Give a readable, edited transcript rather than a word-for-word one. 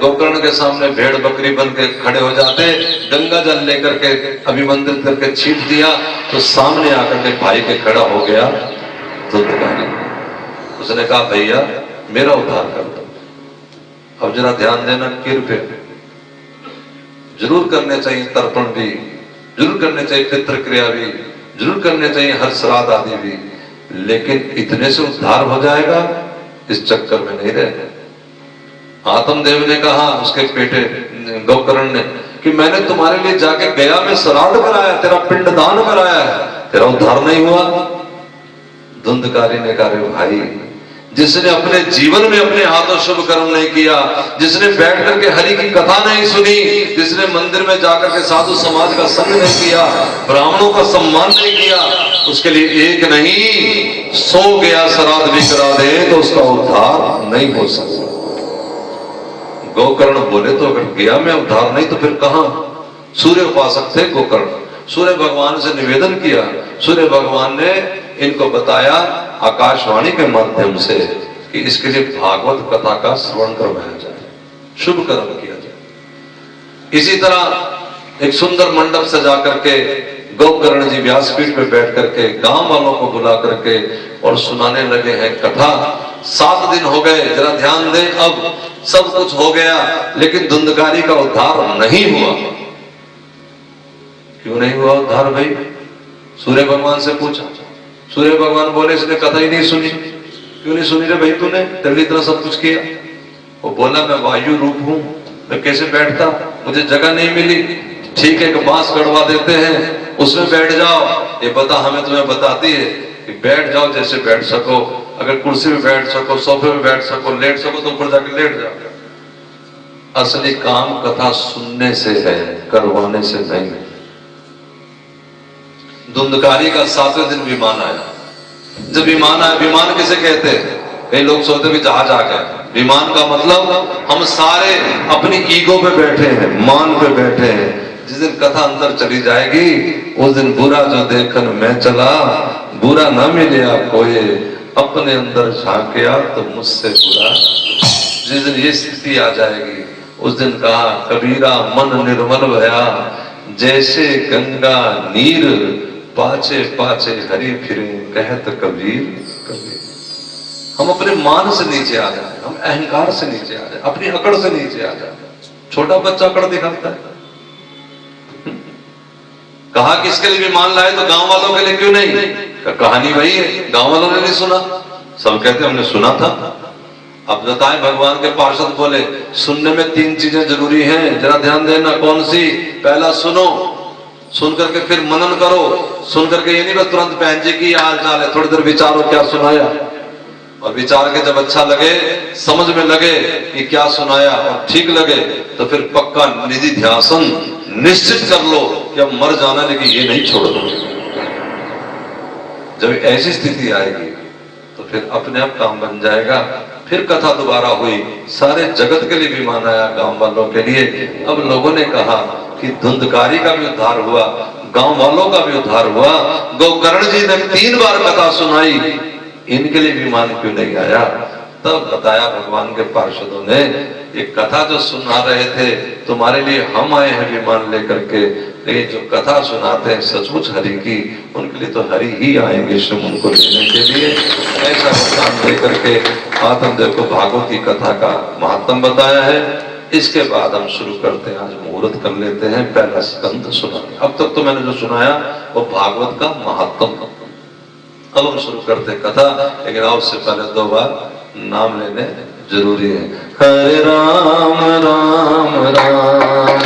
गोकर्ण के सामने भेड़ बकरी बन के खड़े हो जाते, गंगा जल लेकर के अभिमंत्रित करके छीट दिया तो सामने आकर के भाई के खड़ा हो गया धुंधकारी। उसने कहा भैया मेरा उद्धार कर दो। अब जरा ध्यान देना, कृपया जरूर करने चाहिए तर्पण भी, जरूर करने चाहिए पितृ क्रिया भी, जरूर करने चाहिए हर श्राद्ध आदि भी, लेकिन इतने से उद्धार हो जाएगा इस चक्कर में नहीं रहे। आत्मदेव ने कहा उसके बेटे गोकर्ण ने कि मैंने तुम्हारे लिए जाके गया में श्राद्ध कराया, तेरा पिंडदान कराया है, तेरा उद्धार नहीं हुआ। धुंधकारी ने कहा भाई, जिसने अपने जीवन में अपने हाथों शुभ कर्म नहीं किया, जिसने बैठ करके हरि की कथा नहीं सुनी, जिसने मंदिर में जाकर के साधु समाज का संग नहीं किया, ब्राह्मणों का सम्मान नहीं किया, उसके लिए एक नहीं 100 गया श्राद्ध भी करा दे तो उसका उद्धार नहीं हो सकता। गोकर्ण बोले तो अगर गया में उद्धार नहीं तो फिर कहां? सूर्य उपासक थे गोकर्ण, सूर्य भगवान से निवेदन किया, सूर्य भगवान ने इनको बताया आकाशवाणी के माध्यम से कि इसके लिए भागवत कथा का श्रवण करवाया जाए, शुभ कर्म किया जाए। इसी तरह एक सुंदर मंडप सजा करके गोकर्ण जी व्यासपीठ पे बैठ करके गांव वालों को बुला करके और सुनाने लगे हैं कथा। 7 दिन हो गए, जरा ध्यान दें, अब सब कुछ हो गया लेकिन धुंधकारी का उद्धार नहीं हुआ। क्यों नहीं हुआ उद्धार भाई? सूर्य भगवान से पूछा, सूर्य भगवान बोले इसने कथा ही नहीं सुनी। क्यों नहीं सुनी रे भाई तूने, तेरे इतना सब कुछ किया? वो बोला मैं वायु रूप हूं, मैं कैसे बैठता, मुझे जगह नहीं मिली। ठीक है, एक बांस गड़वा देते हैं उसमें बैठ जाओ। ये बता हमें तुम्हें बताती है कि बैठ जाओ जैसे बैठ सको, अगर कुर्सी में बैठ सको, सोफे में बैठ सको, लेट सको तो ऊपर जाके लेट जाओ। असली काम कथा सुनने से है, करवाने से नहीं। धुंधकारी का 7वें दिन विमान आया। जब विमान आया, विमान किसे कहते हैं? कई लोग सोचते भी जहाज आ गया। विमान का मतलब हम सारे अपनी ईगो पे बैठे हैं, मान पे बैठे हैं। जिस दिन कथा अंदर चली जाएगी उस दिन बुरा जो देखन मैं चला, बुरा ना मिले आपको ये अपने अंदर झांकिया तो मुझसे बुरा। जिस दिन ये स्थिति आ जाएगी उस दिन कहा कबीरा मन निर्मल भया, जैसे गंगा नीर पाचे पाचे हरि फिरे, कहत कबीर कबीर। हम अपने मान से नीचे आ जाए, हम अहंकार से नीचे आ जाए, अपनी अकड़ से नीचे आ जाए। छोटा बच्चा अकड़ दिखाता है। कहा किसके लिए विमान लाए तो गांव वालों के लिए क्यों नहीं? कहानी वही है, गांव वालों ने नहीं सुना, सब कहते हमने सुना था। अब बताएं, भगवान के पार्षद बोले सुनने में 3 चीजें जरूरी हैं, जरा ध्यान देना। कौन सी? पहला सुनो, सुन करके फिर मनन करो। सुन करके ये नहीं बस तुरंत बहन जी की हाल चाल है, थोड़ी देर विचारो क्या सुनाया, और विचार के जब अच्छा लगे, समझ में लगे कि क्या सुनाया और ठीक लगे तो फिर पक्का निधि ध्यासन निश्चित कर लो कि अब मर जाना लेकिन ये नहीं छोड़ो। जब ऐसी स्थिति आएगी तो फिर अपने आप काम बन जाएगा। फिर कथा दोबारा हुई, सारे जगत के लिए विमान आया, गांव वालों के लिए। अब लोगों ने कहा कि धुंधकारी का भी उद्धार हुआ, गांव वालों का भी उद्धार हुआ। गोकर्ण जी ने 3 बार कथा सुनाई, इनके लिए विमान क्यों नहीं आया? तब बताया भगवान के पार्षदों ने, ये कथा जो सुना रहे थे तुम्हारे लिए हम आए हैं विमान लेकर के, लेकिन जो कथा सुनाते हैं सचमुच हरि की, उनके लिए तो हरि ही आएंगे स्वयं उनको लेने के लिए। ऐसा वरदान देकर के आत्मदेव को भागवत की कथा का महात्म बताया है। इसके बाद हम शुरू करते हैं, आज मुहूर्त कर लेते हैं, पहला स्कंद सुना। अब तक तो मैंने जो सुनाया वो भागवत का महात्म। अब हम शुरू करते हैं कथा, लेकिन उससे पहले 2 बार नाम लेने जरूरी है। हरे राम राम राम